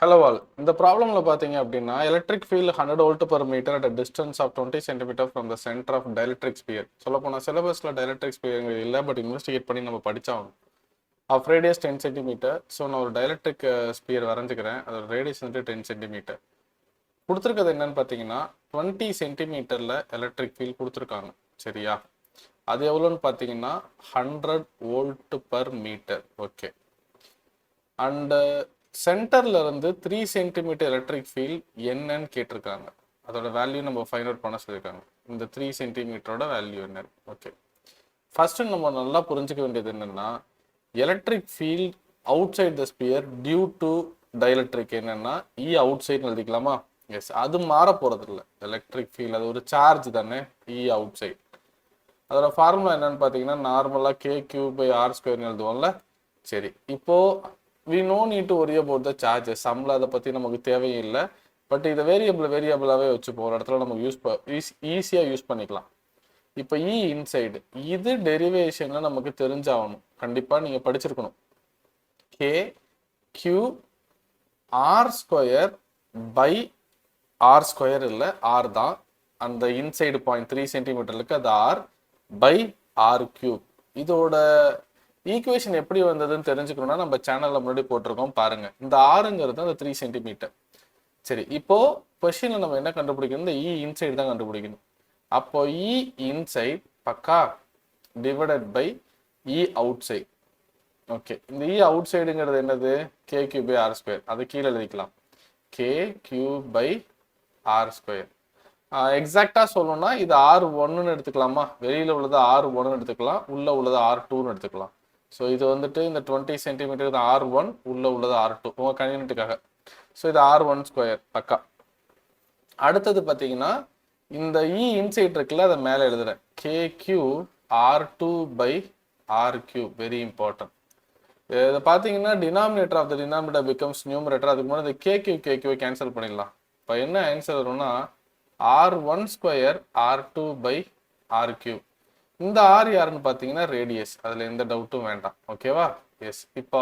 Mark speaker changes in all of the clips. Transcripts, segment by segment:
Speaker 1: Hello all. இந்த ப்ராப்ளம்ல பாத்தீங்க அப்படின்னா electric field 100 volt per meter at a distance of 20 cm from the center of dielectric sphere. சொல்ல போனா சிலபஸ்ல dielectric sphere இல்ல but investigate பண்ணி நம்ம படிச்சாகணும். Of radius 10 cm. ஸோ நான் ஒரு dielectric sphere வரைஞ்சுக்கிறேன். அதோட radius வந்து 10 cm. கொடுத்துருக்கிறது என்னன்னு பார்த்தீங்கன்னா 20 சென்டிமீட்டர்ல எலக்ட்ரிக் ஃபீல்ட் கொடுத்துருக்காங்க. சரியா? அது எவ்வளோன்னு பார்த்தீங்கன்னா 100 volt per metre. Okay. And சென்டர்ல இருந்து 3 சென்டிமீட்டர் எலக்ட்ரிக் ஃபீல்ட் என்னன்னு கேட்டிருக்காங்க. அதோட வேல்யூ நம்ம ஃபைண்ட் அவுட் பண்ண சொல்லியிருக்காங்க. இந்த 3 சென்டிமீட்டரோட வேல்யூ என்ன? ஓகே. ஃபர்ஸ்ட் நம்ம நல்லா புரிஞ்சுக்க வேண்டியது என்னன்னா electric field outside the sphere due to dielectric என்னன்னா இ அவுட் சைட்னு எழுதிக்கலாமா? எஸ், அது மாற போறது இல்லை. எலக்ட்ரிக் ஃபீல்ட் அது ஒரு சார்ஜ் தானே, இ அவுட் சைட். அதோட ஃபார்முலா என்னன்னு பார்த்தீங்கன்னா நார்மலாக கே கியூ பை ஆர் ஸ்கொயர்னு எழுதுவோம்ல. சரி, இப்போ we no need to worry about the charges. சம்ல அதை பற்றி நமக்கு தேவையும் இல்லை. பட் இதை வேரியபிளாகவே வச்சுப்போம். ஒரு இடத்துல நம்ம ஈஸியாக யூஸ் பண்ணிக்கலாம். இப்போ இ இன்சைடு இது டெரிவேஷனில் நமக்கு தெரிஞ்சாகணும். கண்டிப்பாக நீங்கள் படிச்சிருக்கணும். K Q R square by R square இல்லை, ஆர் தான். அந்த இன்சைடு பாயிண்ட் 3 சென்டிமீட்டருக்கு அது ஆர் பை ஆர் கியூப். இதோட ஈக்குவேஷன் எப்படி வந்ததுன்னு தெரிஞ்சுக்கணும்னா நம்ம சேனல்ல முன்னாடி போட்டிருக்கோம் பாருங்க. இந்த ஆறுங்கிறது அந்த 3 சென்டிமீட்டர். சரி, இப்போ கொஸ்டின்ல நம்ம என்ன கண்டுபிடிக்கணும்? இந்த இ இன்சைடு தான் கண்டுபிடிக்கணும். அப்போ இ இன்சைட் பக்கா divided by E outside. Okay, இந்த இ அவுட் சைடுங்கிறது என்னது? K Q by R square. அது கீழே எழுதிக்கலாம், K Q by R square. எக்ஸாக்டா சொல்லணும்னா இது ஆர் ஒன்னு எடுத்துக்கலாமா? வெளியில உள்ளது ஆர் ஒன்னு எடுத்துக்கலாம், உள்ள உள்ளது ஆர் டூன்னு எடுத்துக்கலாம். ஸோ இது வந்துட்டு இந்த 20 சென்டிமீட்டர் ஆர் ஒன், உள்ள உள்ளது ஆர் டூ, உங்க கன்வீனியன்ட்டுக்காக. ஸோ இது ஆர் ஒன் ஸ்கொயர் பக்கா. அடுத்தது பார்த்தீங்கன்னா இந்த இ இன்சைட் இருக்குல்ல, அதை மேலே எழுதுறேன், K Q R two by R cube. Very important. இதை பார்த்தீங்கன்னா denominator of the denominator becomes numerator. அதுக்கு முன்னாடி இந்த கே கியூ கேன்சல் பண்ணிடலாம். இப்போ என்ன ஆன்சர் வரும்னா R one square R two by R cube. இந்த ஆர் யாருன்னு பார்த்தீங்கன்னா ரேடியஸ். அதில் எந்த டவுட்டும் வேண்டாம். ஓகேவா? எஸ். இப்போ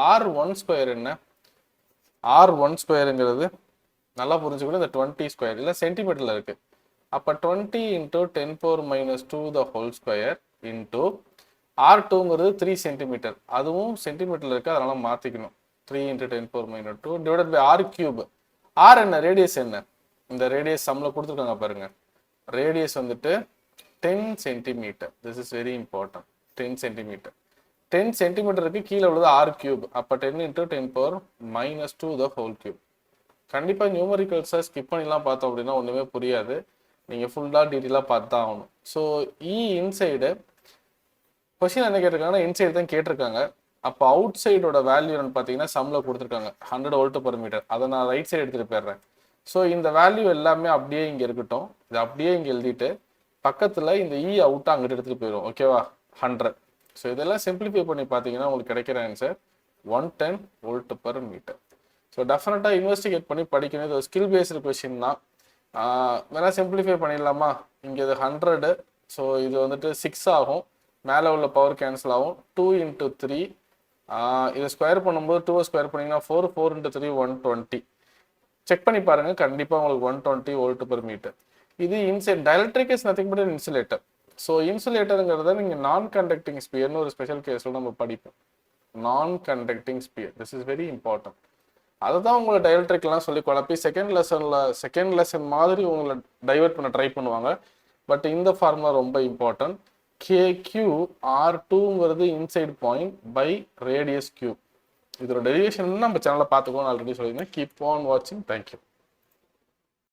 Speaker 1: ஆர் ஒன் ஸ்கொயர் என்ன? ஆர் ஒன் ஸ்கொயருங்கிறது நல்லா புரிஞ்சுக்கணும், இந்த 20 ஸ்கொயர் இல்லை சென்டிமீட்டரில் இருக்கு. அப்போ 20 into 10⁻²² the whole square into r டூங்கிறது 3 சென்டிமீட்டர். அதுவும் சென்டிமீட்டரில் இருக்கு, அதனால மாற்றிக்கணும். 3 into 10⁻² divided by R cube. R என்ன? ரேடியஸ் என்ன? இந்த ரேடியஸ் சம்மில் கொடுத்துருக்காங்க பாருங்க. ரேடியஸ் வந்துட்டு 10 centimetre. This is very important. 10 centimetre. 10 சென்டிமீட்டருக்கு கீழே உள்ளது ஆர் கியூப். அப்போ 10 இன்டூ 10⁻² த ஹோல் கியூப். கண்டிப்பாக நியூமரிக்கல்ஸை ஸ்கிப் பண்ணிலாம் பார்த்தோம் அப்படின்னா ஒன்றுமே புரியாது. நீங்கள் ஃபுல்லாக டீட்டெயிலாக பார்த்து தான் ஆகணும். ஸோ இ இன்சைடு கொஸ்டின் என்ன கேட்டிருக்காங்கன்னா இன்சைடு தான் கேட்டிருக்காங்க. அப்போ அவுட் சைடோட வேல்யூ பார்த்தீங்கன்னா சம்மில் கொடுத்துருக்காங்க 100 வோல்ட் பர் மீட்டர். அதை நான் ரைட் சைடு எடுத்துகிட்டு போயிடுறேன். ஸோ இந்த வேல்யூ எல்லாமே அப்படியே இங்கே இருக்கட்டும். இது அப்படியே இங்கே எழுதிட்டு பக்கத்தில் இந்த இ அவுட்டை அங்கிட்டு எடுத்துகிட்டு போயிடும். ஓகேவா? 100. ஸோ இதெல்லாம் சிம்பிளிஃபை பண்ணி பார்த்தீங்கன்னா உங்களுக்கு கிடைக்கிற answer 110 volt per metre. So டெஃபினட்டாக இன்வெஸ்டிகேட் பண்ணி படிக்கணும். இது ஒரு ஸ்கில் பேஸ்டு கொஸ்டின் தான். வேணா சிம்பிளிஃபை பண்ணிடலாமா? இங்கே இது 100. ஸோ இது வந்துட்டு 6 ஆகும். மேலே உள்ள பவர் கேன்சல் ஆகும். 2 இன்ட்டு 3. இதை ஸ்கொயர் பண்ணும்போது 2 ஸ்கொயர் பண்ணிங்கன்னா 4. 4 இன்ட்டு 3 120. செக் பண்ணி பாருங்க, கண்டிப்பாக உங்களுக்கு 120 வோல்ட் பர் மீட்டர். இது inside. Dielectric is nothing but insulator. So இன்சுலேட்டருங்கிறத நீங்கள் நான் கண்டக்டிங் ஸ்பியர்னு ஒரு ஸ்பெஷல் கேஸில் நம்ம படிப்போம். நான் conducting sphere. This is very important. அதை தான் உங்களை டைஎலக்ட்ரிக்லாம் சொல்லி குழப்பி செகண்ட் லெசன் மாதிரி உங்களை டைவெர்ட் பண்ண ட்ரை பண்ணுவாங்க. பட் இந்த ஃபார்முலா ரொம்ப இம்பார்ட்டன்ட். கே கியூ ஆர் டூங்கிறது inside point by radius q. இதோட டெரிவேஷன் நம்ம சேனலில் பார்த்துக்கோன்னு ஆல்ரெடி சொல்லியிருந்தேன். கீப் ஆன் வாட்சிங். தேங்க்யூ.